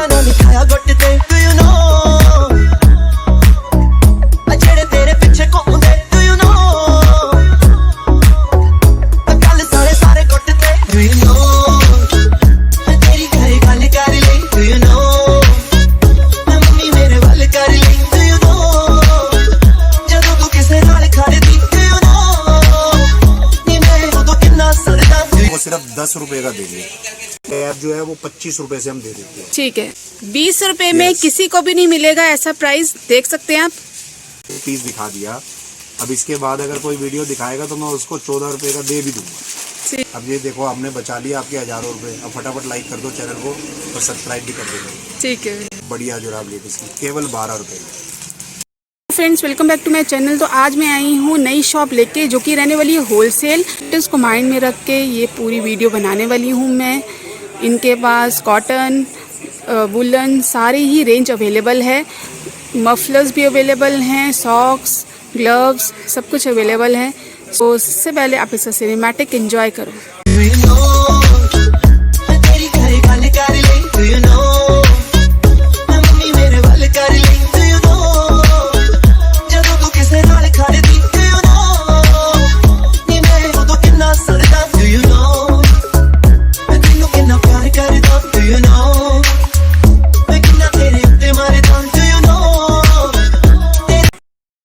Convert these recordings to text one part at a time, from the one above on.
मेरा नाम लिखाया गुट ते डू यू नो जेड़े तेरे पीछे घूमदे डू यू नो गल सारे सारे गुट ते डू यू नो तेरी घरे गल कर ले डू यू नो मम्मी मेरे वल कर ले डू यू नो जदों तू किसे नाल खड़दी डू यू नो नी मैं उदों किन्ना सड़दा वो सिर्फ 10 रुपए का देंगे। ऐप जो है वो 25 रुपए से हम दे देते हैं। ठीक है, 20 रुपए में किसी को भी नहीं मिलेगा ऐसा प्राइस, देख सकते हैं आप। पीस दिखा दिया, अब इसके बाद अगर कोई वीडियो दिखाएगा तो मैं उसको 14 रुपए का दे भी दूंगा। अब ये देखो आपने बचा लिया आपके हजारों रुपए। अब फटाफट लाइक कर दो चैनल को और सब्सक्राइब भी कर दो। ठीक है, बढ़िया जुराब लेडीज की केवल 12 रुपए। Friends welcome back to my channel. तो आज मैं आई हूँ नई शॉप लेके जो कि रहने वाली है होलसेल। इसको माइंड में रख के ये पूरी वीडियो बनाने वाली हूँ मैं। इनके पास कॉटन, वुलन सारी ही रेंज अवेलेबल है। मफलर्स भी अवेलेबल हैं, सॉक्स, ग्लव्स सब कुछ अवेलेबल है। तो सबसे पहले आप इसका सिनेमैटिक एंजॉय करो।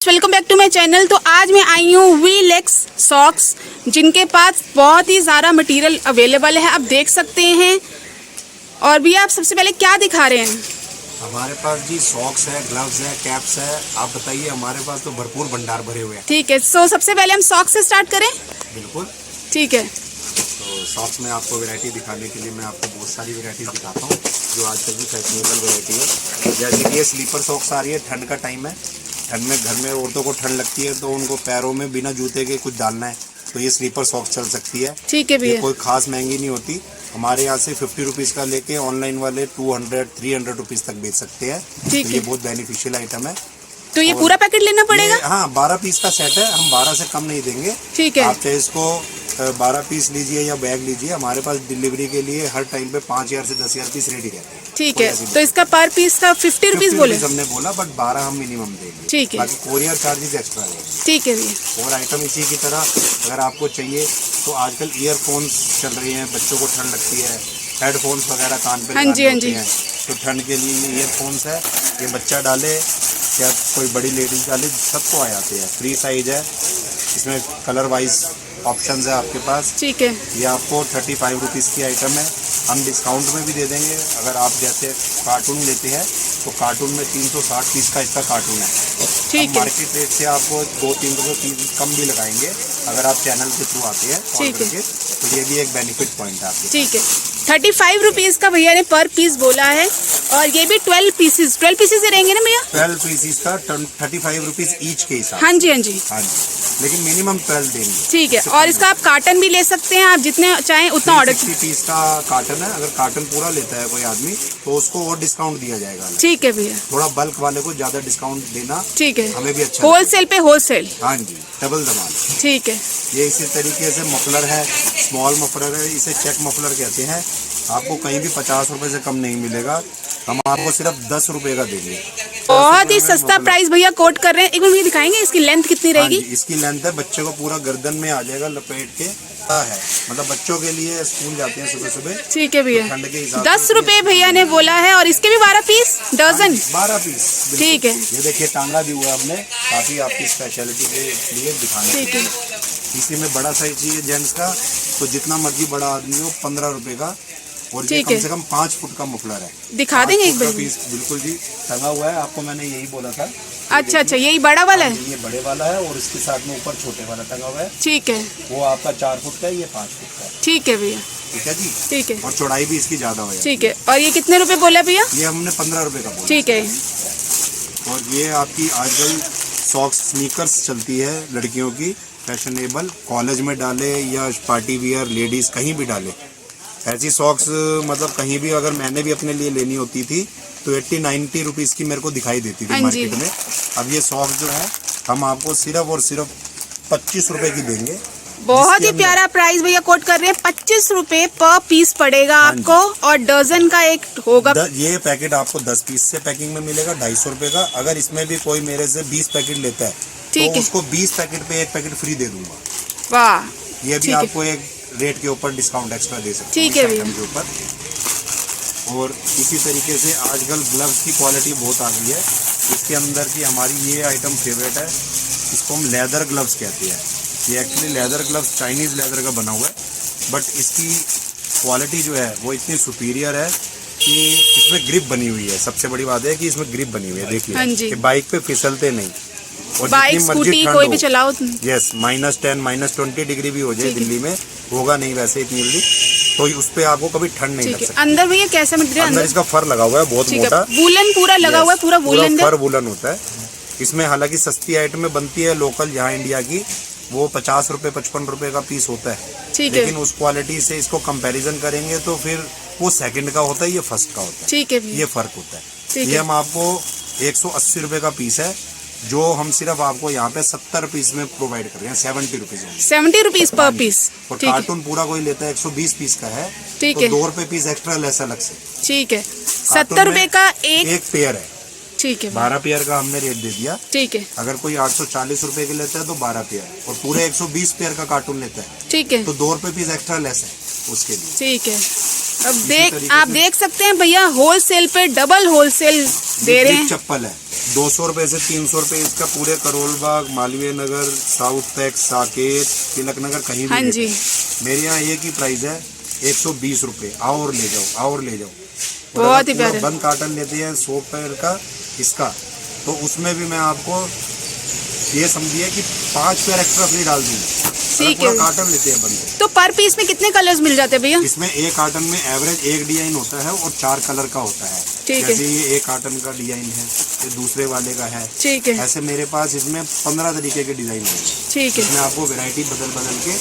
Welcome back to my channel. तो आज मैं आई हूँ वीलेक्स सॉक्स, जिनके पास बहुत ही ज़्यादा मटेरियल अवेलेबल है, आप देख सकते हैं। और भी आप सबसे पहले क्या दिखा रहे हैं? हमारे पास जी सॉक्स है, ग्लव्स है, कैप्स है। आप बताइए, हमारे पास तो भरपूर भंडार भरे हुए हैं। ठीक है, सो सबसे पहले हम सॉक्स से स्टार्ट करें। बिल्कुल, ठीक है। तो सॉक्स में आपको वैरायटी दिखाने के लिए मैं आपको बहुत सारी वैरायटीज दिखाता हूँ जो आजकल की फैशनेबल वैरायटी है। जैसे कि ये स्लीपर सॉक्स आ रही है, ठंड का टाइम है, ठंड में घर में औरतों को ठंड लगती है तो उनको पैरों में बिना जूते के कुछ डालना है तो ये स्लीपर सॉक्स चल सकती है। ठीक है भैया, कोई खास महंगी नहीं होती। हमारे यहाँ से 50 रुपीज़ का लेके ऑनलाइन वाले 200-300 रुपीज़ तक बेच सकते हैं। ठीक तो है। ये बहुत बेनिफिशियल आइटम है। तो ये पूरा पैकेट लेना पड़ेगा? हाँ, 12 पीस का सेट है, हम 12 से कम नहीं देंगे। ठीक है। आप चाहे इसको 12 पीस लीजिए या बैग लीजिए, हमारे पास डिलीवरी के लिए हर टाइम पे 5000 से 10,000 पीस रेडी रहते हैं। ठीक है, तो इसका पर पीस का 50 रुपीज़ बोले हमने बोला, बट 12 हम मिनिमम देंगे। ठीक है, बाकी कोरियर चार्जेस एक्स्ट्रा है। ठीक है भैया। और आइटम इसी की तरह अगर आपको चाहिए तो आजकल ईयरफोन्स चल रही हैं, बच्चों को ठंड लगती है, हेडफोन्स वगैरह कान पे लगाने होते हैं, तो ठंड के लिए ईयरफोन्स है। ये बच्चा डाले या कोई बड़ी लेडीज डाले, सबको आ जाते हैं। फ्री साइज है, इसमें कलर वाइज ऑप्शंस है आपके पास। ठीक है, ये आपको 35 रुपीज़ की आइटम है, हम डिस्काउंट में भी दे देंगे। अगर आप जैसे कार्टून लेते हैं तो कार्टून में 360 पीस का इसका कार्टून है। ठीक है। मार्केट रेट से आपको 2-3 रुपये कम भी लगाएंगे अगर आप चैनल के थ्रू आते हैं। ठीक है, तो ये भी एक बेनिफिट पॉइंट है आपके। ठीक है। 35 रुपीज़ का भैया ने पर पीस बोला है, और ये भी 12 पीसेस ही रहेंगे ना भैया? 12 पीसीस का 35 रुपीज़ ईच के हिसाब। हाँ जी, हाँ जी, हाँ जी, लेकिन मिनिमम 12 देंगे। ठीक है। और इसका आप कार्टन भी ले सकते हैं, आप जितने चाहें उतना ऑर्डर। 60 पीस का कार्टन है, अगर कार्टन पूरा लेता है कोई आदमी तो उसको और डिस्काउंट दिया जाएगा। ठीक है भैया, थोड़ा बल्क वाले को ज्यादा डिस्काउंट देना। ठीक है, हमें भी अच्छा होलसेल पे होलसेल। हाँ जी, डबल धमाल। ठीक है, ये इसी तरीके से मफलर है, स्मॉल मफलर है, इसे चेक मफलर कहते हैं। आपको कहीं भी 50 रुपए से कम नहीं मिलेगा, हम आपको सिर्फ 10 रुपए का देंगे। बहुत ही सस्ता प्राइस भैया कोट कर रहे हैं। एक बार मुझे दिखाएंगे इसकी लेंथ कितनी रहेगी? इसकी लेंथ है, बच्चे को पूरा गर्दन में आ जाएगा लपेट के है, मतलब बच्चों के लिए स्कूल जाते हैं सुबह सुबह। ठीक है भैया, ठंड के हिसाब 10 रुपए भैया ने बोला है, और इसके भी 12 पीस डजन। 12 पीस। ठीक है, ये देखिए टांगा भी हुआ हमने, काफी आपकी स्पेशलिटी के लिए दिखाने। ठीक है, इसी में बड़ा साइज चाहिए जेंट्स का तो जितना मर्जी बड़ा आदमी हो 15 रुपए का, और ये कम से कम 5 फुट का मफलर है। दिखा देंगे एक बार? पीस बिल्कुल जी, टंगा हुआ है, आपको मैंने यही बोला था। अच्छा अच्छा, यही बड़ा वाला है? ये बड़े वाला है, और इसके साथ में ऊपर छोटे वाला टंगा हुआ है। ठीक है, वो आपका 4 फुट का है, ये 5 फुट का है। ठीक है भैया, ठीक है जी, ठीक है, और चौड़ाई भी इसकी ज्यादा हो जाएगी। ठीक है। और ये कितने रुपए बोला भैया? ये हमने 15 रुपए का बोला। ठीक है। और ये आपकी आजकल सॉक्स स्नीकर्स चलती है लड़कियों की, फैशनेबल, कॉलेज में डाले या पार्टी वियर, लेडीज कहीं भी डाले ऐसी सॉक्स। मतलब कहीं भी अगर मैंने भी अपने लिए लेनी होती थी तो 80-90 रुपीज़ की मेरे को दिखाई देती थी मार्केट में। अब ये सॉक्स जो है हम आपको सिर्फ और सिर्फ 25 रुपए की देंगे। बहुत जिसके ही अंदर- प्यारा प्राइस भैया कोट कर रहे हैं। 25 रुपए पर पीस पड़ेगा हाँ जी। आपको, और डजन का एक होगा। ये पैकेट आपको 10 पीस से पैकिंग में मिलेगा 250 रुपए का। अगर इसमें भी कोई मेरे से 20 पैकेट लेता है ठीक तो है। उसको 20 पैकेट पे एक पैकेट फ्री दे दूंगा। वाह, ये भी ठीक है। आपको एक रेट के ऊपर डिस्काउंट एक्स्ट्रा दे सकते हैं ठीक इस है आइटम भैया। के ऊपर। और इसी तरीके से आजकल ग्लव्स की क्वालिटी बहुत आ गई है। इसके अंदर की हमारी ये आइटम फेवरेट है, इसको हम लेदर ग्लव्स कहते हैं। ये actually leather gloves Chinese leather का बना हुआ है, बट इसकी क्वालिटी जो है वो इतनी सुपीरियर है कि इसमें ग्रिप बनी हुई है। सबसे बड़ी बात है कि इसमें ग्रिप बनी हुई है। हाँ देखिए जी। कि बाइक पे फिसलते नहीं, और बाइक जितनी मर्जी स्कूटी ठंड कोई हो, भी चलाओ। यस -10 -20 डिग्री भी हो जाए ठीक है। दिल्ली में, होगा नहीं वैसे इतनी जल्दी, तो उस पे आपको कभी ठंड नहीं लग ठीक है। सकती। अंदर भैया कैसा मटेरियल? अंदर इसका फर लगा हुआ है बहुत ठीक है, मोटा। वूलन पूरा लगा हुआ है, पूरा वूलन फर वूलन होता है इसमें। हालांकि सस्ती आइटम में बनती है लोकल यहाँ इंडिया की, वो 50 रुपए 55 रुपए का पीस होता है। ठीक है। लेकिन उस क्वालिटी से इसको कंपैरिजन करेंगे तो फिर वो सेकंड का होता है, ये फर्स्ट का होता है। ठीक है भैया। ये फर्क होता है। ठीक ये है। हम आपको 180 रुपए का पीस है, जो हम सिर्फ आपको यहाँ पे 70 पीस में प्रोवाइड कर रहे हैं। 70 रुपीज में। 70 रुपीज पर पीस। और ठीक है, कार्टून पूरा कोई लेता है 120 पीस का है, ठीक तो है। 2 रुपए पीस एक्स्ट्रा लेस अलग से। ठीक है। कार्टून 70 रुपए में का एक। एक पेयर है। ठीक है, 12 पेयर का हमने रेट दे दिया। ठीक है, अगर कोई 840 रुपए के लेता है तो 12 पेयर, और पूरे 120 पेयर का कार्टून लेता है ठीक है, तो 2 रुपए पीस एक्स्ट्रा लेस है उसके लिए। ठीक है। अब तरीके आप से- देख सकते हैं भैया, होलसेल पे डबल होलसेल दे रहे ये हैं। चप्पल है 200 रुपए से 300 रुपए इसका, पूरे करोल बाग, मालवीय नगर, साउथ टैक्स, साकेत, तिलक नगर कहीं भी हाँ लेते जी। हैं। मेरे यहाँ एक ही प्राइस है 120 रुपए। आओ और ले जाओ, और ले जाओ। और बहुत अगर ही पूरा प्यारे। बंद कार्टन लेते हैं 100 पेयर का इसका, तो उसमें भी मैं आपको ये समझिए कि 5 पेयर एक्स्ट्रा फ्री डाल दूंगा। ठीक पूरा है। कार्टन लेते हैं बंद। तो पर पीस में कितने कलर्स मिल जाते हैं भैया? इसमें एक कार्टन में एवरेज एक डिजाइन होता है और 4 कलर का होता है। ठीक है। जैसे ये एक कार्टन का डिजाइन है, ये दूसरे वाले का है। ठीक है, ऐसे मेरे पास इसमें 15 तरीके के डिजाइन है। ठीक है, इसमें आपको वैरायटी बदल बदल के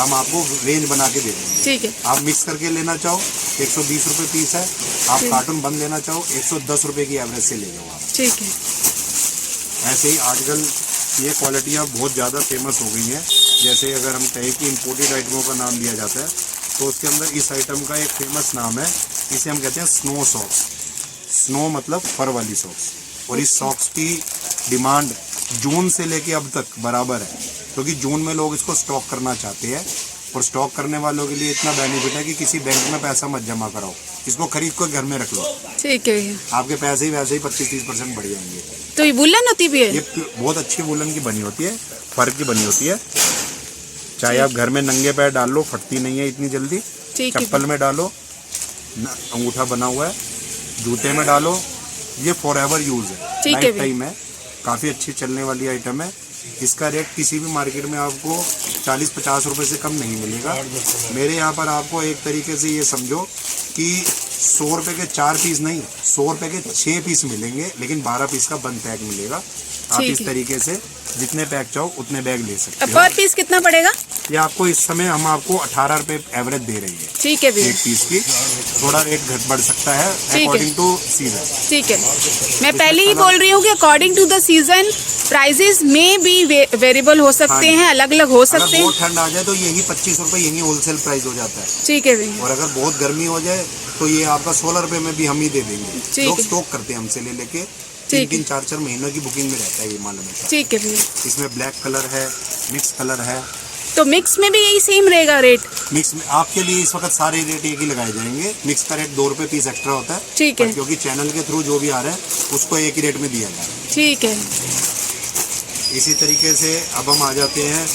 हम आपको रेंज बना के दे देंगे। ठीक है, आप मिक्स करके लेना चाहो 120 रुपए पीस है। आप ठीक। कार्टून बंद लेना चाहो 110 रुपए की एवरेज से ले जाओ आप। ठीक है। ऐसे ही आजकल ये क्वालिटियाँ बहुत ज़्यादा फेमस हो गई हैं। जैसे अगर हम कहें कि इम्पोर्टेड आइटमों का नाम दिया जाता है, तो उसके अंदर इस आइटम का एक फेमस नाम है, इसे हम कहते हैं स्नो सॉक्स। स्नो मतलब फर वाली सॉक्स। और इस सॉक्स की डिमांड जून से लेके अब तक बराबर है, क्योंकि जून में लोग इसको स्टॉक करना चाहते हैं। और स्टॉक करने वालों के लिए इतना बेनिफिट है कि किसी बैंक में पैसा मत जमा कराओ, इसको खरीद कर घर में रख लो, ठीक है भैया। आपके पैसे ही वैसे ही 25-30% बढ़ जाएंगे। तो ये वुलन होती भी है? ये बहुत अच्छी वुलन की बनी होती है, फर की बनी होती है। चाहे आप घर में नंगे पैर डाल लो, फटती नहीं है इतनी जल्दी। ठीक है। चप्पल में डालो, अंगूठा बना हुआ है, जूते में डालो, ये फॉर एवर यूज है, ठीक है लाइफ भैया। टाइम है। काफ़ी अच्छी चलने वाली आइटम है। इसका रेट किसी भी मार्केट में आपको 40-50 रुपए से कम नहीं मिलेगा। मेरे यहाँ पर आपको एक तरीके से ये समझो कि 100 रुपए के 4 पीस नहीं, 100 रुपए के 6 पीस मिलेंगे, लेकिन 12 पीस का बंद पैक मिलेगा। आप ठीक इस है। तरीके से जितने पैक चाहो उतने बैग ले सकते अब हो। पर पीस कितना पड़ेगा? ये आपको इस समय हम आपको 18 रुपए एवरेज दे रही है ठीक है भैया, एक पीस की। थोड़ा रेट घट बढ़ सकता है है। According to season. ठीक है। मैं पहले ही बोल रही हूँ कि according to the season prices में भी वेरिएबल हो सकते हाँ जी। हैं, अलग अलग हो अगर सकते हैं। बहुत ठंड आ जाए तो यही 25 रुपए यही होलसेल प्राइस हो जाता है। ठीक है भैया, और अगर बहुत गर्मी हो जाए तो ये आपका 16 रुपए में भी हम ही दे देंगे। ठीक लोग है। स्टॉक करते हैं हमसे ले लेके, ठीक 3-3, 4-4 महीनों की बुकिंग में रहता है ये माल हमेशा। ठीक है भैया। इसमें ब्लैक कलर है, मिक्स कलर है। तो मिक्स में भी यही सेम रहेगा रेट? मिक्स में आपके लिए इस वक्त सारे रेट एक ही लगाए जाएंगे। मिक्स का रेट 2 रुपए पीस एक्स्ट्रा होता है। ठीक है। पर क्योंकि चैनल के थ्रू जो भी आ रहा है उसको एक ही रेट में दिया जा रहा है। ठीक है। इसी तरीके से अब हम आ जाते हैं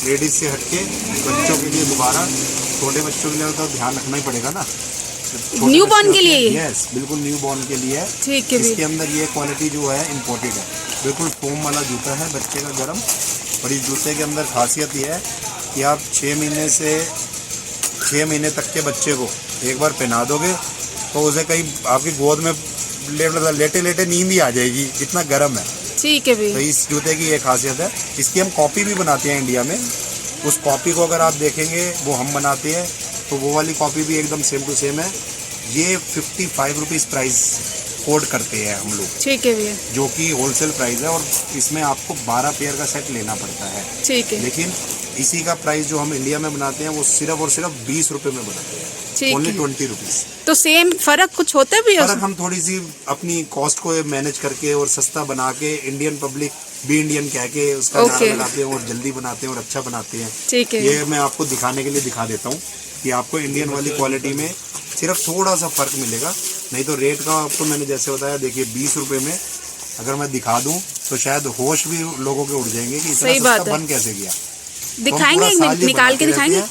लेडीज से हटके बच्चों के लिए। दोबारा छोटे बच्चों के लिए तो ध्यान रखना ही पड़ेगा ना। न्यू बॉर्न के लिए? यस, बिल्कुल न्यू बॉर्न के लिए है। ठीक है इसके भैया। अंदर ये क्वालिटी जो है इम्पोर्टेड है, बिल्कुल फोम वाला जूता है बच्चे का गर्म। और इस जूते के अंदर खासियत ये है कि आप 6 महीने तक के बच्चे को एक बार पहना दोगे तो उसे कहीं आपकी गोद में लेटे लेटे नींद ही आ जाएगी, इतना गर्म है। ठीक है तो भैया। इस जूते की ये खासियत है। इसकी हम कॉपी भी बनाते हैं इंडिया में। उस कॉपी को अगर आप देखेंगे वो हम बनाते हैं, तो वो वाली कॉपी भी एकदम सेम टू सेम है। ये 55 रुपीज़ प्राइस कोड करते हैं हम लोग, ठीक है भैया, जो कि होलसेल प्राइस है। और इसमें आपको 12 पेयर का सेट लेना पड़ता है। ठीक है, लेकिन इसी का प्राइस जो हम इंडिया में बनाते हैं वो सिर्फ और सिर्फ 20 रुपए में बनाते हैं, ठीक ओनली है। 20 रुपीज। तो सेम फर्क कुछ होता है भैया? फर्क हम थोड़ी सी अपनी कॉस्ट को मैनेज करके और सस्ता बना के, इंडियन पब्लिक भी इंडियन कह के उसका नारा Okay. लगाते हैं और जल्दी बनाते हैं और अच्छा बनाते हैं। ठीक है, ये मैं आपको दिखाने के लिए दिखा देता हूँ कि आपको इंडियन वाली क्वालिटी में सिर्फ थोड़ा सा फर्क मिलेगा। नहीं तो रेट का आपको मैंने जैसे बताया, देखिए 20 रुपए में अगर मैं दिखा दूं तो शायद होश भी लोगों के उड़ जाएंगे कि इतना सही बात सस्ता है। बन कैसे गया। दिखाएंगे एक मिनट, निकाल के दिखाएंगे।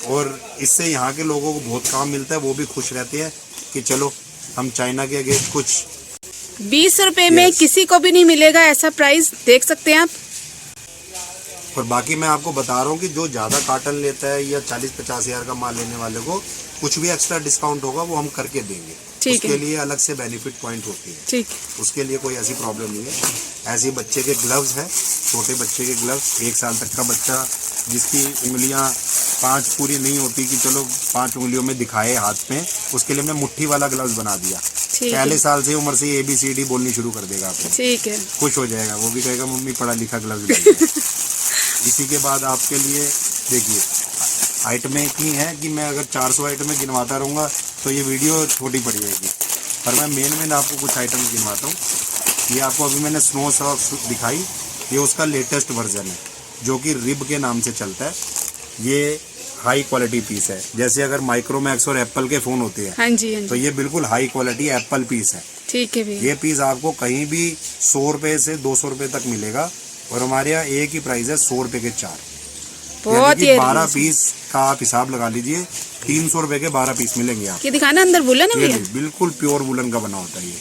और इससे यहाँ के लोगों को बहुत काम मिलता है, वो भी खुश रहते हैं कि चलो हम चाइना के अगेंस्ट कुछ। 20 रुपए में किसी को भी नहीं मिलेगा ऐसा प्राइस, देख सकते हैं आप। और बाकी मैं आपको बता रहा हूँ कि जो ज़्यादा कार्टन लेता है या 40-50 हज़ार का माल लेने वाले को कुछ भी एक्स्ट्रा डिस्काउंट होगा वो हम करके देंगे। ठीक है। उसके लिए अलग से बेनिफिट पॉइंट होती है, ठीक, उसके लिए कोई ऐसी प्रॉब्लम नहीं है। ऐसे बच्चे के ग्लव्स हैं, छोटे बच्चे के ग्लव्स, 1 साल तक का बच्चा जिसकी उंगलियां 5 पूरी नहीं होती कि चलो 5 उंगलियों में दिखाए हाथ में, उसके लिए हमने मुट्ठी वाला ग्लव्स बना दिया। ठीक है, पहले साल से उम्र से ABCD बोलनी शुरू कर देगा आपको, ठीक है, खुश हो जाएगा, वो भी कहेगा मम्मी पढ़ा लिखा ग्लव्स। इसी के बाद आपके लिए देखिए आइटमें इतनी है कि मैं अगर 400 आइटमें गिनवाता रहूँगा तो ये वीडियो छोटी पड़ जाएगी, पर मैं मेन आपको कुछ आइटम गिनवाता हूँ। ये आपको अभी मैंने स्नो सॉक्स दिखाई, ये उसका लेटेस्ट वर्जन है जो कि रिब के नाम से चलता है। ये हाई क्वालिटी पीस है, जैसे अगर माइक्रोमैक्स और एप्पल के फ़ोन होते हैं, हाँ जी, हाँ तो जी, ये बिल्कुल हाई क्वालिटी एप्पल पीस है। ठीक है भैया, ये पीस आपको कहीं भी 100 रुपये से 200 रुपये तक मिलेगा, और हमारे यहाँ एक ही प्राइस है 100 रुपये के 4। बहुत ही 12 पीस का आप हिसाब लगा लीजिए, 300 रुपये के 12 पीस मिलेंगे आप। ये दिखाना अंदर वुलन है ये भैया? बिल्कुल प्योर वुलन का बना होता है ये।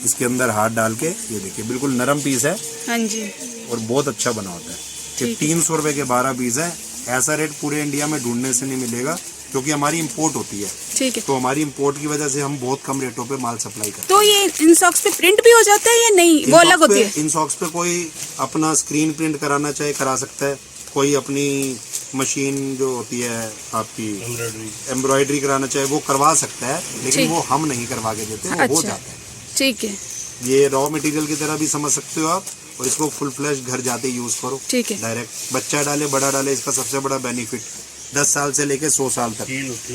इसके अंदर हाथ डाल के ये देखिए बिल्कुल नरम पीस है हाँ जी, और बहुत अच्छा बना होता है। ये ठीक। 300 रुपये के 12 पीस है। ऐसा रेट पूरे इंडिया में ढूंढने से नहीं मिलेगा, क्योंकि हमारी इंपोर्ट होती है, ठीक है। तो हमारी इंपोर्ट की वजह से हम बहुत कम रेटों पे माल सप्लाई करते हैं। तो ये इन सॉक्स पे प्रिंट भी हो जाता है या नहीं, वो अलग होती है? इन सॉक्स पे कोई अपना स्क्रीन प्रिंट कराना चाहे करा सकता है, कोई अपनी मशीन जो होती है आपकी एम्ब्रॉयडरी कराना चाहे वो करवा सकता है, लेकिन ठीक। वो हम नहीं करवा के देते, वो हो अच्छा। जाता है। ठीक है, ये रॉ मटेरियल की तरह भी समझ सकते हो आप, और इसको फुल फ्लैश घर जाते यूज करो। ठीक है, डायरेक्ट बच्चा डाले बड़ा डाले, इसका सबसे बड़ा बेनिफिट 10 साल से लेके 100 साल तक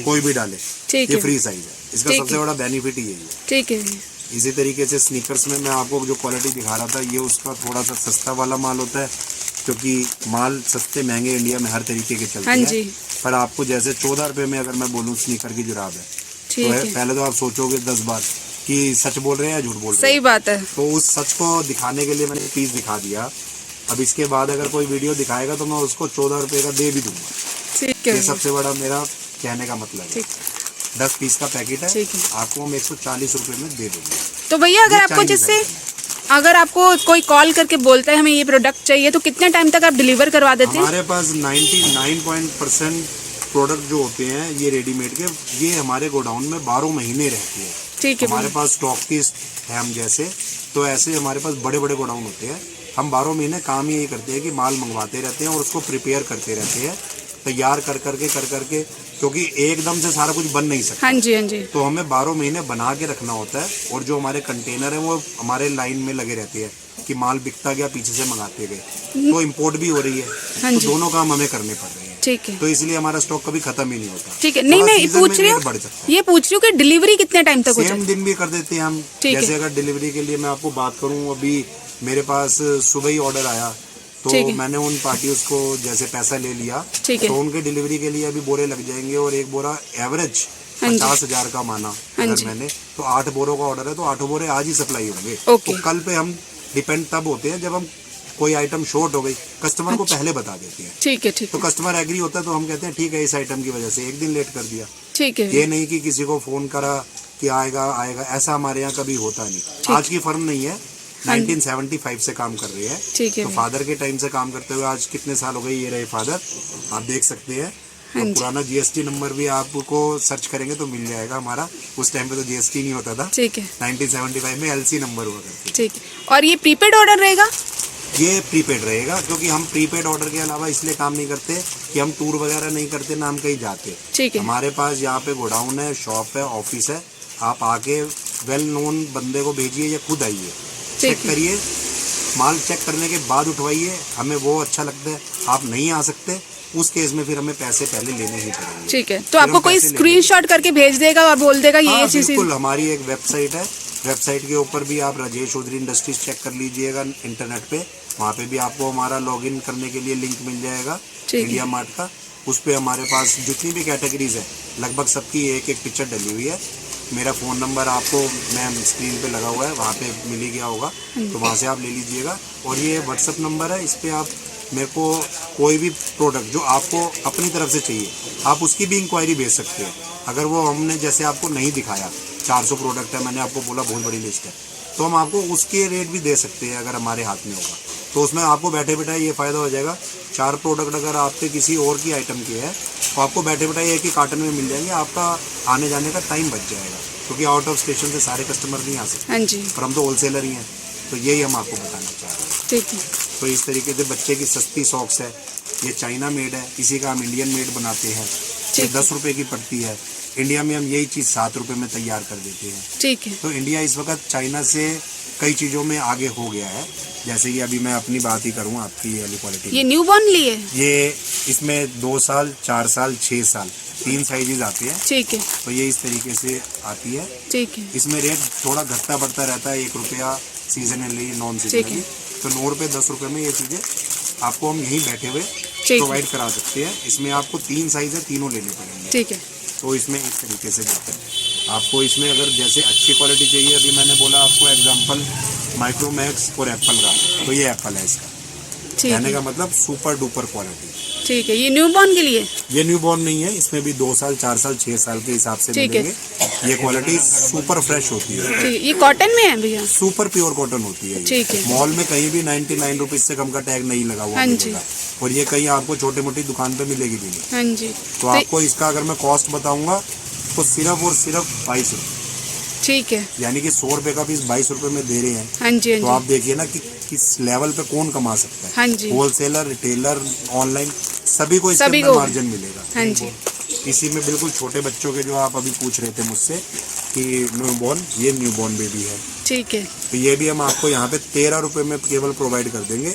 कोई भी डाले, ठीक ये है, फ्री साइज है। इसका ठीक सबसे है। बड़ा बेनिफिट ही यही है। ठीक है भैया, इसी तरीके से स्नीकर्स में मैं आपको जो क्वालिटी दिखा रहा था, ये उसका थोड़ा सा सस्ता वाला माल होता है, क्योंकि माल सस्ते महंगे इंडिया में हर तरीके के चलते हाँ हैं। जी, पर आपको जैसे 14 रुपये में अगर मैं बोलूँ स्नीकर की जुराब है, ठीक तो है, पहले तो आप सोचोगे 10 बार कि सच बोल रहे हैं या झूठ बोल रहे सही हैं। बात है। तो उस सच को दिखाने के लिए मैंने पीस दिखा दिया। अब इसके बाद अगर कोई वीडियो दिखाएगा तो मैं उसको 14 रुपये का दे भी दूंगा। ठीक है ये भैया, सबसे बड़ा मेरा कहने का मतलब है। ठीक, 10 पीस का पैकेट है, ठीक है। आपको हम 140 रुपये में दे देंगे। तो भैया अगर ये आपको Chinese जिससे item है। अगर आपको कोई कॉल करके बोलता है हमें ये प्रोडक्ट चाहिए, तो कितने टाइम तक आप डिलीवर करवा देते हैं? हमारे पास 99% प्रोडक्ट जो होते हैं ये रेडीमेड के, ये हमारे गोडाउन में 12 महीने रहते हैं। ठीक है हमारे भैया, पास स्टॉकिस्ट है हम जैसे, तो ऐसे हमारे पास बड़े बड़े गोडाउन होते हैं। हम 12 महीने काम ही यही करते हैं कि माल मंगवाते रहते हैं और उसको प्रिपेयर करते रहते हैं, तैयार कर करके, क्योंकि एकदम से सारा कुछ बन नहीं सकता। हाँ जी, हाँ जी, तो हमें 12 महीने बना के रखना होता है, और जो हमारे कंटेनर हैं वो हमारे लाइन में लगे रहते हैं कि माल बिकता गया, पीछे से मंगाते गए, तो इंपोर्ट भी हो रही है, हाँ तो जी। दोनों काम हमें करने पड़ रहे हैं। ठीक है, तो इसलिए हमारा स्टॉक कभी खत्म ही नहीं होता। ठीक है। नहीं, थोड़ा मैं सीजन पूछ में रही रेट बढ़ सकता हूँ, ये पूछ रही हूँ कि डिलीवरी कितने टाइम तक हो सेम जाती है? दिन भी कर देते हैं हम। ठीक है। जैसे अगर डिलीवरी के लिए मैं आपको बात करूं, अभी मेरे पास सुबह ही ऑर्डर आया, तो ठीक है। मैंने उन पार्टियों को जैसे पैसा ले लिया, ठीक है, तो उनके डिलीवरी के लिए अभी बोरे लग जाएंगे, और एक बोरा एवरेज हाँ जी। 50,000 का माना हाँ अगर जी। मैंने, तो 8 बोरों का ऑर्डर है, तो 8 बोरे आज ही सप्लाई होंगे। ओके। तो कल पे हम डिपेंड तब होते हैं जब हम कोई आइटम शॉर्ट हो गई, कस्टमर को पहले बता देते हैं। ठीक है, ठीक तो है, कस्टमर एग्री होता है तो हम कहते हैं ठीक है, इस आइटम की वजह से एक दिन लेट कर दिया। ठीक है, ये नहीं कि किसी को फोन करा कि आएगा, ऐसा हमारे यहाँ कभी होता नहीं। आज की फर्म नहीं है, 1975 से काम कर रही है। ठीक है तो भैया, फादर के टाइम से काम करते हुए आज कितने साल हो गए, ये रहे फादर, आप देख सकते हैं। हाँ तो जी। पुराना GST नंबर भी आपको सर्च करेंगे तो मिल जाएगा हमारा। उस टाइम पे तो GST नहीं होता था, ठीक है, 1975 में LC नंबर हुआ करते थे। ठीक है। और ये प्रीपेड ऑर्डर रहेगा? ये प्रीपेड रहेगा, क्योंकि हम प्रीपेड ऑर्डर के अलावा इसलिए काम नहीं करते कि हम टूर वगैरह नहीं करते, ना हम कहीं जाते। ठीक है, हमारे पास यहाँ पे गोडाउन है, शॉप है, ऑफिस है, आप आके वेल नोन बंदे को भेजिए या खुद आइए, ठीक चेक है। करिए, माल चेक करने के बाद उठवाइए, हमें वो अच्छा लगता है। आप नहीं आ सकते उस केस में फिर हमें पैसे पहले लेने ही पड़ेंगे। ठीक है, तो फिर आपको हम कोई पैसे लेंगे। स्क्रीनशॉट करके भेज देगा और बोल देगा ये हाँ, चीज़। बिल्कुल, हमारी एक वेबसाइट है, वेबसाइट के ऊपर भी आप राजेश चौधरी इंडस्ट्रीज चेक कर लीजिएगा इंटरनेट पे, वहाँ पे भी आपको हमारा लॉगिन करने के लिए लिंक मिल जाएगा ठीक है। इंडिया मार्ट का। उस पे हमारे पास जितनी भी कैटेगरीज है लगभग सबकी एक एक पिक्चर डली हुई है। मेरा फ़ोन नंबर आपको मैम स्क्रीन पे लगा हुआ है, वहाँ पे मिल ही गया होगा, तो वहाँ से आप ले लीजिएगा। और ये व्हाट्सअप नंबर है, इस पर आप मेरे को कोई भी प्रोडक्ट जो आपको अपनी तरफ से चाहिए आप उसकी भी इंक्वायरी भेज सकते हैं। अगर वो हमने जैसे आपको नहीं दिखाया 400 प्रोडक्ट है, मैंने आपको बोला बहुत बड़ी लिस्ट है, तो हम आपको उसके रेट भी दे सकते हैं अगर हमारे हाथ में होगा। तो उसमें आपको बैठे बैठाए ये फ़ायदा हो जाएगा, 4 प्रोडक्ट अगर आपके किसी और की आइटम की है तो आपको बैठे बैठाए एक ही कार्टन में मिल जाएंगे, आपका आने जाने का टाइम बच जाएगा, क्योंकि आउट ऑफ स्टेशन से सारे कस्टमर नहीं आ सकते। हाँ जी, पर हम तो होलसेलर ही हैं, तो यही हम आपको बताना चाह रहे हैं। ठीक है। तो इस तरीके से बच्चे की सस्ती सॉक्स है, ये चाइना मेड है, इसी का हम इंडियन मेड बनाते हैं, ये 10 रुपये की पड़ती है। इंडिया में हम यही चीज़ 7 रुपये में तैयार कर देते हैं। ठीक है। तो इंडिया इस वक्त चाइना से कई चीज़ों में आगे हो गया है। जैसे कि अभी मैं अपनी बात ही करूँ, आपकी ये वाली क्वालिटी, ये न्यू बॉर्न लिए? ये इसमें 2 साल, 4 साल, 6 साल 3 साइजेज आते हैं। ठीक है, तो ये इस तरीके से आती है। ठीक है। इसमें रेट थोड़ा घटता बढ़ता रहता है, 1 रुपया सीजनली, नॉन ठीक सीजनली। है। तो 9 रुपये 10 रुपये में ये चीज़ें आपको हम यहीं बैठे हुए प्रोवाइड करा सकते हैं। इसमें आपको 3 साइज़ है, तीनों लेने पड़ेंगे। ठीक है। तो इसमें इस तरीके से जाता है। आपको इसमें अगर जैसे अच्छी क्वालिटी चाहिए, अभी मैंने बोला आपको एग्जांपल माइक्रोमैक्स और एप्पल का, तो ये एप्पल है इसका, ठीक कहने है। का मतलब सुपर डुपर क्वालिटी। ठीक है, ये न्यू बॉर्न के लिए? ये न्यू बॉर्न नहीं है, इसमें भी 2 साल, 4 साल, 6 साल के हिसाब से ठीक है। मिलेंगे। ये क्वालिटी सुपर फ्रेश होती है, ठीक है, ये कॉटन में है भैया? सुपर प्योर कॉटन होती है। ठीक है। मॉल में कहीं भी 99 रुपीज से कम का टैग नहीं लगा हुआ हाँ जी। मिलेगा, और ये कहीं आपको छोटी मोटी दुकान पे मिलेगी भी नहीं। हाँ जी। तो आपको इसका अगर मैं कॉस्ट बताऊंगा तो सिर्फ और सिर्फ 22 रुपये, ठीक है। यानी कि 100 रुपये का पीस 22 रुपये में दे रहे हैं। हाँ जी, तो हाँ आप देखिए ना कि किस लेवल पे कौन कमा सकता है। हाँ जी। होलसेलर, रिटेलर, ऑनलाइन, सभी को इसके सभी अंदर को। मार्जिन मिलेगा। हाँ जी। इसी में बिल्कुल छोटे बच्चों के जो आप अभी पूछ रहे थे मुझसे कि न्यूबॉर्न, ये न्यूबॉर्न बेबी है, ठीक है। तो ये भी हम आपको यहाँ पे 13 रुपये में केवल प्रोवाइड कर देंगे।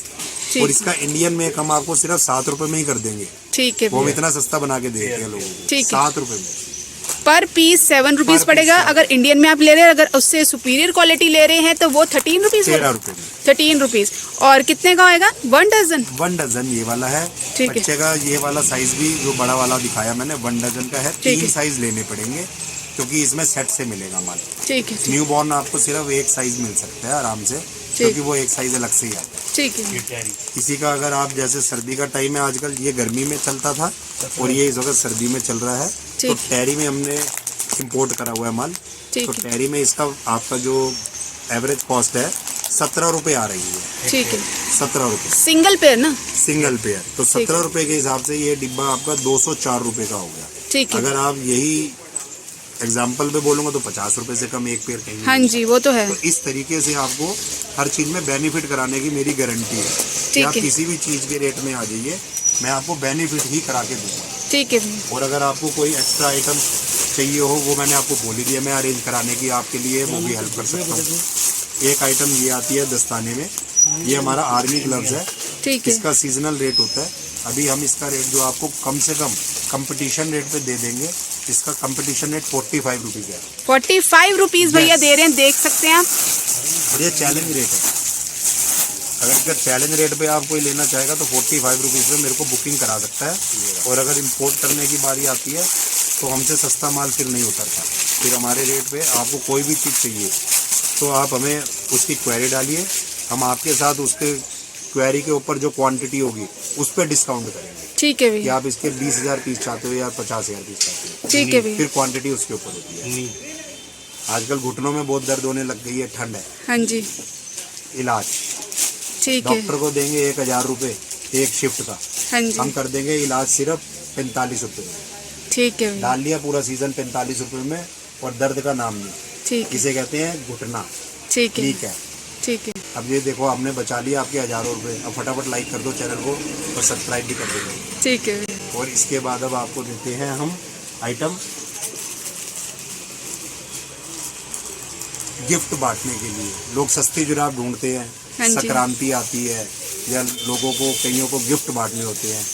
ठीक। और इसका इंडियन मेक हम आपको सिर्फ 7 रुपये में ही कर देंगे। ठीक है वो हम भैया। इतना सस्ता बना के देते हैं लोगों को, ठीक है। 7 रुपये में। पर पीस 7 रुपीज़ पर पड़ेगा। पीस अगर इंडियन में आप ले रहे हैं, अगर उससे सुपीरियर क्वालिटी ले रहे हैं तो वो 13 रुपीज़? 13 रुपये में 13 रुपीज़। और कितने का होएगा? 1 डजन? 1 डजन ये वाला है। ठीक है। बच्चे का ये वाला साइज भी जो बड़ा वाला दिखाया मैंने 1 डजन का है। ठीक 3 है। साइज लेने पड़ेंगे, क्योंकि इसमें सेट से मिलेगा माल। ठीक है। न्यू बॉर्न आपको सिर्फ एक साइज मिल सकता है आराम से, क्योंकि वो एक साइज अलग से ही आता है। ठीक है। इसी का अगर आप जैसे सर्दी का टाइम है, आजकल ये गर्मी में चलता था और ये इस वक्त सर्दी में चल रहा है, तो ठीक। टैरी में हमने इंपोर्ट करा हुआ है माल। ठीक तो है। टैरी में इसका आपका जो एवरेज कॉस्ट है 17 रुपये आ रही है। ठीक है। 17 रुपये सिंगल पेयर ना? Single pair. तो ठीक 17 रुपये के हिसाब से ये डिब्बा आपका 204 रुपये का हो गया। ठीक है। अगर आप यही एग्जाम्पल पे बोलूँगा तो 50 रुपये से कम एक पेयर कहीं हाँ नहीं। जी, वो तो है। तो इस तरीके से आपको हर चीज़ में बेनिफिट कराने की मेरी गारंटी है कि ठीक आप है। किसी भी चीज़ के रेट में आ जाइए, मैं आपको बेनिफिट ही करा के दूंगा। ठीक है भैया। और अगर आपको कोई एक्स्ट्रा आइटम चाहिए हो, वो मैंने आपको बोल ही दिया, मैं अरेंज कराने की आपके लिए वो भी हेल्प कर सकता हूँ। एक आइटम ये आती है दस्ताने में, ये हमारा आर्मी ग्लव्स है। ठीक है। इसका सीजनल रेट होता है। अभी हम इसका रेट जो आपको कम से कम कंपटीशन रेट पे दे देंगे, इसका कंपटीशन रेट 45 रुपीज़ है। 45 रुपीज़ भैया दे रहे हैं, देख सकते हैं आप। और ये चैलेंज रेट है। अगर इसका चैलेंज रेट पे आप कोई लेना चाहेगा तो 45 रुपीज़ में मेरे को बुकिंग करा सकता है। और अगर इंपोर्ट करने की बारी आती है तो हमसे सस्ता माल फिर नहीं उतरता। फिर हमारे रेट पे आपको कोई भी चीज़ चाहिए तो आप हमें उसकी क्वेरी डालिए, हम आपके साथ उसके क्वेरी के ऊपर जो क्वांटिटी होगी उस पर डिस्काउंट करेंगे। ठीक है कि भैया। आप इसके 20,000 पीस चाहते हो या 50,000 पीस चाहते हो, ठीक है भैया। फिर क्वांटिटी उसके ऊपर होती है। आजकल घुटनों में बहुत दर्द होने लग गई है, ठंड है, हाँ जी। इलाज ठीक है। डॉक्टर को देंगे 1,000 रुपये एक शिफ्ट का, हाँ हम जी। कर देंगे इलाज सिर्फ 45 रुपये में। ठीक है भैया। डाल लिया पूरा सीजन 45 रुपये में, और दर्द का नाम नहीं। ठीक है। इसे कहते हैं घुटना। ठीक है। ठीक है। ठीक है। अब ये देखो आपने बचा लिया आपके हज़ारों रुपये। अब फटाफट लाइक कर दो चैनल को और सब्सक्राइब भी कर देंगे। ठीक है भैया। और इसके बाद अब आपको देते हैं हम आइटम गिफ्ट बांटने के लिए। लोग सस्ती जुराब ढूंढते हैं, हाँ जी। संक्रांति आती है या लोगों को कईयों को गिफ्ट बांटने होते हैं।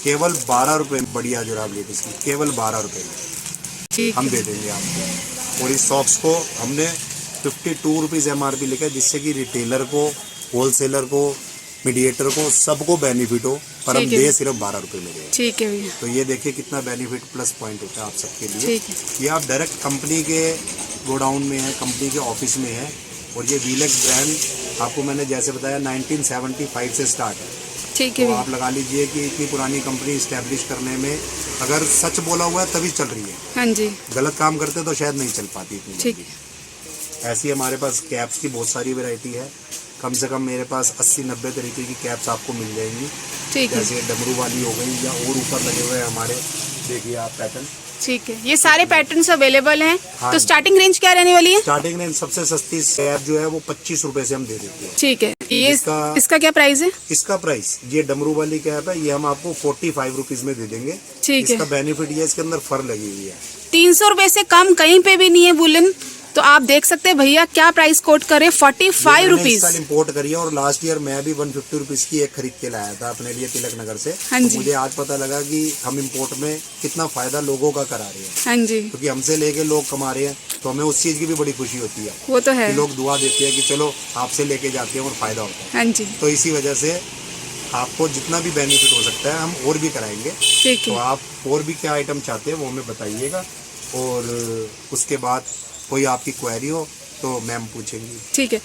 केवल 12 रुपये में बढ़िया जुराब लेडीज की, केवल 12 रुपये में ठीक हम है। दे देंगे आपको। और इस सॉक्स को हमने 52 रुपीज़ MRP लिखा है, जिससे कि रिटेलर को, होलसेलर को, मीडिएटर को, सबको बेनिफिट हो, पर हम ठीक है। दे सिर्फ 12 रुपये में दे। ठीक है भैया। तो ये देखिए कितना बेनिफिट प्लस पॉइंट होता है आप सबके लिए। ठीक है। ये आप डायरेक्ट कंपनी के गोडाउन में है, कंपनी के ऑफिस में है। और ये वीलेक्स ब्रांड आपको मैंने जैसे बताया 1975 से स्टार्ट है। ठीक है तो भैया। आप लगा लीजिए कि इतनी पुरानी कंपनी इस्टेब्लिश करने में अगर सच बोला हुआ है तभी चल रही है, हाँ जी। गलत काम करते तो शायद नहीं चल पाती इतनी ठीक जल्दी। ऐसी हमारे पास कैप्स की बहुत सारी वैरायटी है। कम से कम मेरे पास 80-90 तरीके की कैप्स आपको मिल जाएंगी। ठीक है। जैसे डमरू वाली हो गई या और ऊपर लगे हुए हैं हमारे, देखिए आप पैटर्न। ठीक है, ये सारे पैटर्न्स अवेलेबल हैं। हाँ तो जी। स्टार्टिंग रेंज क्या रहने वाली है? स्टार्टिंग रेंज सबसे सस्ती कैप जो है वो 25 रुपए से हम दे देते हैं। ठीक है। ये इसका- इसका क्या प्राइस है? इसका प्राइस, ये डमरू वाली कैप है, ये हम आपको 45 रुपीज में दे देंगे। ठीक है। इसका बेनिफिट ये है, इसके अंदर फर लगी हुई है। 300 रुपए से कम कहीं पे भी नहीं है वुलन। तो आप देख सकते हैं भैया क्या प्राइस कोट करे, 45 रुपीज। इम्पोर्ट करी है और लास्ट ईयर मैं भी 150 रुपीज की एक खरीद के लाया था अपने लिए तिलक नगर से। हाँ तो जी। मुझे आज पता लगा कि हम इम्पोर्ट में कितना फायदा लोगों का करा रहे हैं, हाँ जी, क्योंकि हमसे लेके लोग कमा रहे हैं। तो हमें उस चीज की भी बड़ी खुशी होती है वो तो है। कि लोग दुआ देते हैं कि चलो आपसे लेके जाते हैं और फायदा होता है। हाँ जी। तो इसी वजह से आपको जितना भी बेनिफिट हो सकता है हम और भी कराएंगे। ठीक तो है। आप और भी क्या आइटम चाहते हैं वो हमें बताइएगा, और उसके बाद कोई आपकी क्वेरी हो तो मैम पूछेंगी। ठीक है।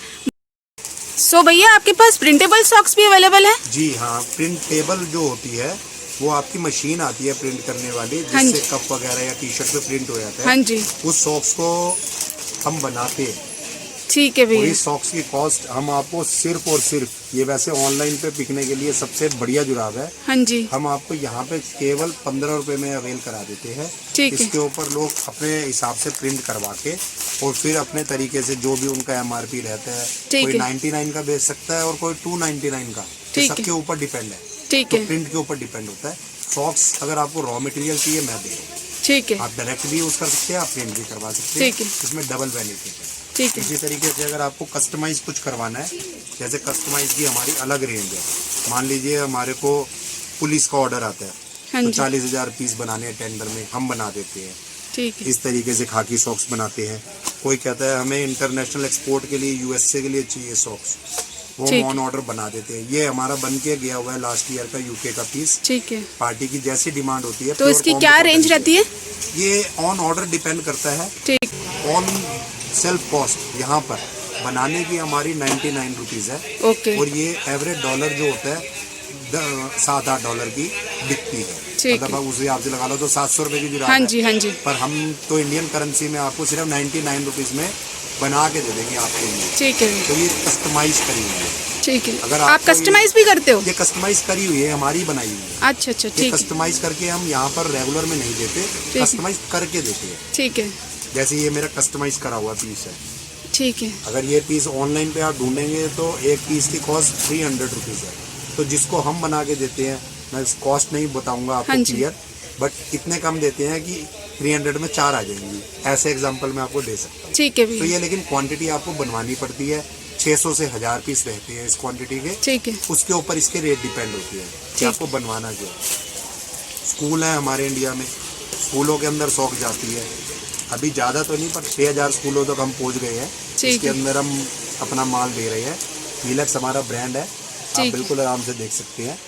सो भैया आपके पास प्रिंटेबल सॉक्स भी अवेलेबल है? जी हाँ, प्रिंटेबल जो होती है वो आपकी मशीन आती है प्रिंट करने वाली, हाँ जिससे जी। कप वगैरह या टी-शर्ट पे प्रिंट हो जाता है। हाँ जी। उस सॉक्स को हम बनाते हैं। ठीक है और भैया। इस सॉक्स की कॉस्ट हम आपको सिर्फ और सिर्फ, ये वैसे ऑनलाइन पे बिकने के लिए सबसे बढ़िया जुराब है, हाँ जी। हम आपको यहाँ पे केवल 15 रुपए में अवेल करा देते हैं। ठीक है। इसके ऊपर लोग अपने हिसाब से प्रिंट करवा के और फिर अपने तरीके से जो भी उनका MRP रहता है, ठीक कोई है। 99 का बेच सकता है और कोई 299 का, तो ठीक है। सबके ऊपर डिपेंड है। ठीक तो है। प्रिंट के ऊपर डिपेंड होता है। सॉक्स अगर आपको रॉ मटेरियल चाहिए मैं दे दूँगा, ठीक है। आप डायरेक्ट भी यूज कर सकते हैं, आप प्रिंट भी करवा सकते हैं। ठीक है। इसमें डबल बेनिफिट है। ठीक है। इसी तरीके से अगर आपको कस्टमाइज कुछ करवाना है, जैसे कस्टमाइज की हमारी अलग रेंज है। मान लीजिए हमारे को पुलिस का ऑर्डर आता है, हाँ तो जी। 40,000 पीस बनाने हैं टेंडर में, हम बना देते हैं। ठीक है। इस तरीके से खाकी सॉक्स बनाते हैं। कोई कहता है हमें इंटरनेशनल एक्सपोर्ट के लिए USA के लिए चाहिए सॉक्स, वो ठीक हम ऑन ऑर्डर बना देते हैं। ये हमारा बन के गया हुआ है लास्ट ईयर का UK का पीस। ठीक है। पार्टी की जैसी डिमांड होती है। तो pure इसकी कॉम क्या कॉटन रेंज की। रहती है? ये ऑन ऑर्डर डिपेंड करता है। ठीक। ऑन सेल्फ कॉस्ट यहाँ पर बनाने की हमारी 99 रुपीज़ है। ओके। और ये एवरेज डॉलर जो होता है $7-8 की बिकती है। ठीक मतलब आप उसे आपसे लगा लो तो 700 रुपये की जुराब हाँ है। जी। हाँ जी। पर हम तो इंडियन करेंसी में आपको सिर्फ 99 रुपीज़ में बना के दे देंगे आपके लिए। ठीक है। तो ये कस्टमाइज करी हुई है। ठीक है। अगर आप आपको कस्टमाइज भी करते हो? ये कस्टमाइज करी हुई है, हमारी बनाई हुई है। अच्छा अच्छा। ये ठीक है। कस्टमाइज करके हम यहाँ पर रेगुलर में नहीं देते, है। कस्टमाइज करके देते हैं। ठीक है। जैसे ये मेरा कस्टमाइज करा हुआ पीस है। ठीक है। अगर ये पीस ऑनलाइन पे आप ढूंढेंगे तो एक पीस की कॉस्ट 300 रुपीज़ है। तो जिसको हम बना के देते हैं, मैं कॉस्ट नहीं बताऊंगा हाँ आपको जी। क्लियर, बट इतने कम देते हैं कि 300 में 4 आ जाएंगी। ऐसे एग्जांपल मैं आपको दे सकता हूँ। ठीक है तो भैया। ये लेकिन क्वांटिटी आपको बनवानी पड़ती है। 600 से 1000 पीस रहते हैं इस क्वांटिटी के। ठीक है। उसके ऊपर इसके रेट डिपेंड होती है कि ठीक। आपको बनवाना क्या है। स्कूल है हमारे इंडिया में, स्कूलों के अंदर सॉक जाती है। अभी ज़्यादा तो नहीं, पर 6000 स्कूलों तक हम पहुँच गए हैं। ठीक इसके है। अंदर हम अपना माल दे रहे हैं। वीलेक्स हमारा ब्रांड है, आप ठीक है। बिल्कुल आराम से देख सकते हैं।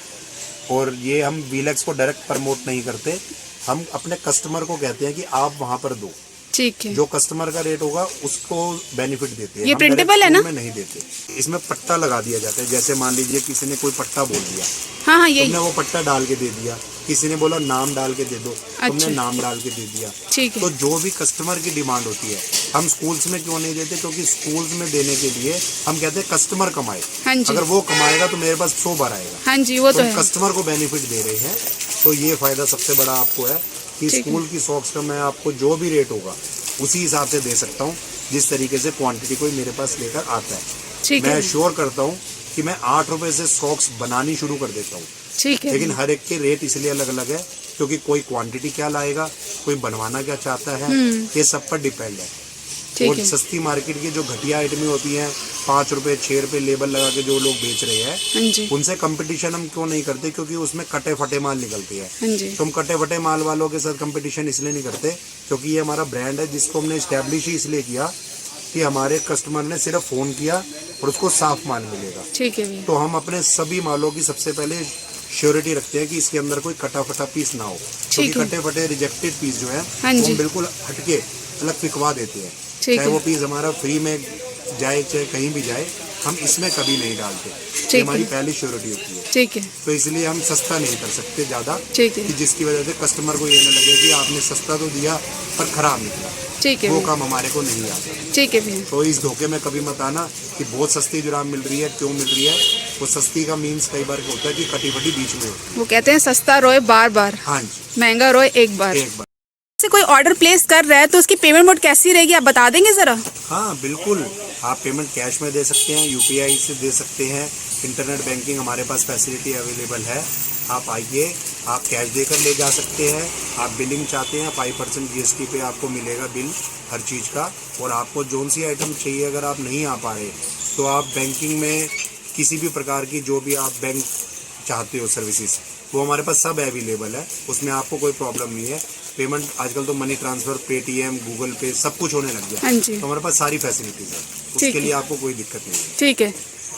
और ये हम वीलेक्स को डायरेक्ट प्रमोट नहीं करते, हम अपने कस्टमर को कहते हैं कि आप वहाँ पर दो, ठीक है। जो कस्टमर का रेट होगा उसको बेनिफिट देते हैं। ये हम printable direct है ना? में नहीं देते। इसमें पट्टा लगा दिया जाता है। जैसे मान लीजिए किसी ने कोई पट्टा बोल दिया, हाँ हाँ यही। तुमने वो पट्टा डाल के दे दिया। किसी ने बोला नाम डाल के दे दो, तुमने अच्छा। नाम डाल के दे दिया। ठीक है। तो जो भी कस्टमर की डिमांड होती है, हम स्कूल्स में क्यों नहीं देते, क्योंकि स्कूल्स में देने के लिए हम कहते हैं कस्टमर कमाए। हाँ जी। अगर वो कमाएगा तो मेरे पास 100 बार आएगा। हाँ जी वो तो तो है। कस्टमर को बेनिफिट दे रहे हैं। तो ये फायदा सबसे बड़ा आपको है कि ठीक है। स्कूल की सॉक्स का मैं आपको जो भी रेट होगा उसी हिसाब से दे सकता हूँ, जिस तरीके से क्वांटिटी कोई मेरे पास लेकर आता है। ठीक मैं है। श्योर करता हूँ कि मैं 8 रुपए से सॉक्स बनानी शुरू कर देता हूँ। ठीक है। लेकिन हर एक के रेट इसलिए अलग अलग है क्योंकि कोई क्वांटिटी क्या लाएगा, कोई बनवाना क्या चाहता है, ये सब पर डिपेंड है। ठीक और है। सस्ती मार्केट की जो घटिया आइटमें होती हैं 5 रुपए 6 रुपए लेबल लगा के जो लोग बेच रहे हैं, हाँ जी, उनसे कंपटीशन हम क्यों नहीं करते, क्योंकि उसमें कटे फटे माल निकलती है। हाँ जी, तो हम कटे फटे माल वालों के साथ कंपटीशन इसलिए नहीं करते क्योंकि ये हमारा ब्रांड है जिसको हमने इस्टेब्लिश ही इसलिए किया कि हमारे कस्टमर ने सिर्फ फ़ोन किया और उसको साफ माल मिलेगा। ठीक है भैया, तो हम अपने सभी मालों की सबसे पहले श्योरिटी रखते हैं कि इसके अंदर कोई कटा फटा पीस ना हो, क्योंकि है। कटे फटे रिजेक्टेड पीस जो है हाँ वो जी। हम बिल्कुल हटके अलग फिकवा देते हैं। ठीक चाहे है। वो पीस हमारा फ्री में जाए चाहे कहीं भी जाए, हम इसमें कभी नहीं डालते। ठीक ये है। हमारी पहली श्योरिटी होती है। ठीक है, तो इसलिए हम सस्ता नहीं कर सकते ज़्यादा, ठीक है, कि जिसकी वजह से कस्टमर को ये न लगे कि आपने सस्ता तो दिया पर खराब निकला। ठीक है वो भैया, काम हमारे को नहीं आता। ठीक है भैया, तो इस धोखे में कभी मत आना कि बहुत सस्ती जुराब मिल रही है, क्यों मिल रही है। वो सस्ती का मीन्स कई बार होता है कि कटी फटी बीच में होती वो कहते हैं सस्ता रोए बार बार, है। हाँ जी, महंगा रोए एक बार। एक बार। से कोई ऑर्डर प्लेस कर रहा है तो उसकी पेमेंट मोड कैसी रहेगी, आप बता देंगे ज़रा? हाँ बिल्कुल, आप पेमेंट कैश में दे सकते हैं, यूपीआई से दे सकते हैं, इंटरनेट बैंकिंग हमारे पास फैसिलिटी अवेलेबल है। आप आइए, आप कैश देकर ले जा सकते हैं। आप बिलिंग चाहते हैं 5% जीएसटी पे आपको मिलेगा बिल हर चीज़ का। और आपको जोन सी आइटम चाहिए, अगर आप नहीं आ पा रहे तो आप बैंकिंग में किसी भी प्रकार की जो भी आप बैंक चाहते हो सर्विसेज, वो हमारे पास सब अवेलेबल है। उसमें आपको कोई प्रॉब्लम नहीं है। पेमेंट आजकल तो मनी ट्रांसफ़र, पेटीएम, गूगल पे सब कुछ होने लग गया। हाँ जी, तो हमारे पास सारी फैसिलिटीज़ है, ठीक उसके है। लिए आपको कोई दिक्कत नहीं है। ठीक है।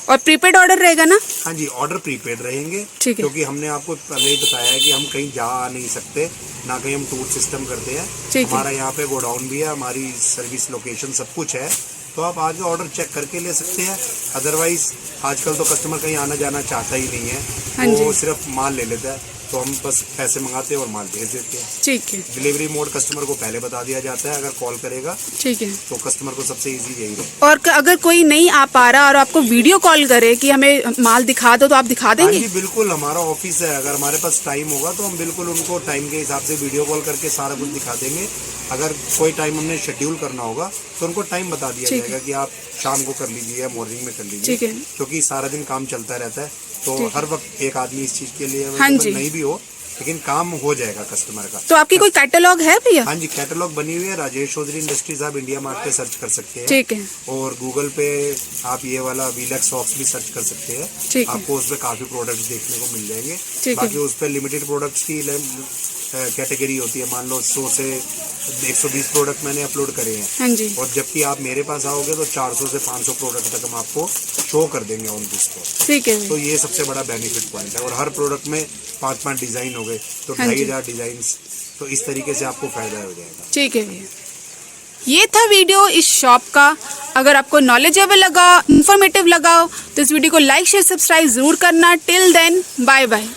और प्रीपेड ऑर्डर रहेगा ना? हाँ जी, ऑर्डर प्रीपेड रहेंगे, ठीक है। क्योंकि हमने आपको पहले ही बताया है कि हम कहीं जा आ नहीं सकते, ना कहीं हम टूर सिस्टम करते हैं। ठीक है। हमारा यहाँ पे गोडाउन भी है, हमारी सर्विस लोकेशन सब कुछ है। तो आप आगे ऑर्डर चेक करके ले सकते हैं। अदरवाइज आजकल तो कस्टमर कहीं आना जाना चाहता ही नहीं हाँ है, जी। वो सिर्फ माल ले लेता है। तो हम बस पैसे मंगाते हैं और माल भेज देते हैं। ठीक है, डिलीवरी मोड कस्टमर को पहले बता दिया जाता है, अगर कॉल करेगा ठीक है। तो कस्टमर को सबसे इजी यही है। और अगर कोई नहीं आ पा रहा और आपको वीडियो कॉल करे कि हमें माल दिखा दो, तो आप दिखा हाँ देंगे? जी बिल्कुल, हमारा ऑफिस है। अगर हमारे पास टाइम होगा तो हम बिल्कुल उनको टाइम के हिसाब से वीडियो कॉल करके सारा कुछ दिखा देंगे। अगर कोई टाइम हमने शेड्यूल करना होगा तो उनको टाइम बता दिया ठीक है। जाएगा कि आप शाम को कर लीजिए या मॉर्निंग में कर लीजिए, ठीक है। क्योंकि सारा दिन काम चलता रहता है। तो ठीक है। हर वक्त एक आदमी इस चीज़ के लिए हाँ available जी। नहीं भी हो, लेकिन काम हो जाएगा कस्टमर का। तो आपकी कोई कैटलॉग है भैया? हाँ जी, कैटलॉग बनी हुई है। राजेश चौधरी इंडस्ट्रीज आप इंडिया मार्ट पे सर्च कर सकते हैं। ठीक है, और गूगल पे आप ये वाला वीलैक्स सॉक्स भी सर्च कर सकते हैं। ठीक है। आपको उस पर काफ़ी प्रोडक्ट्स देखने को मिल जाएंगे। ठीक है। बाकी उस पर लिमिटेड प्रोडक्ट्स की कैटेगरी होती है। मान लो 100 से 120 प्रोडक्ट मैंने अपलोड करे हैं, हाँ जी, और जबकि आप मेरे पास आओगे तो 400 से 500 प्रोडक्ट तक हम आपको शो कर देंगे ऑन द स्पॉट। ठीक है तो भैया, ये सबसे बड़ा बेनिफिट पॉइंट है। और हर प्रोडक्ट में 5-5 डिज़ाइन हो गए तो हाँ जी। 2500 डिज़ाइन। तो इस तरीके से आपको फ़ायदा हो जाएगा। ठीक है भैया। ये था वीडियो इस शॉप का। अगर आपको नॉलेजेबल लगा, इन्फॉर्मेटिव लगा तो इस वीडियो को लाइक शेयर सब्सक्राइब ज़रूर करना। Till then bye bye.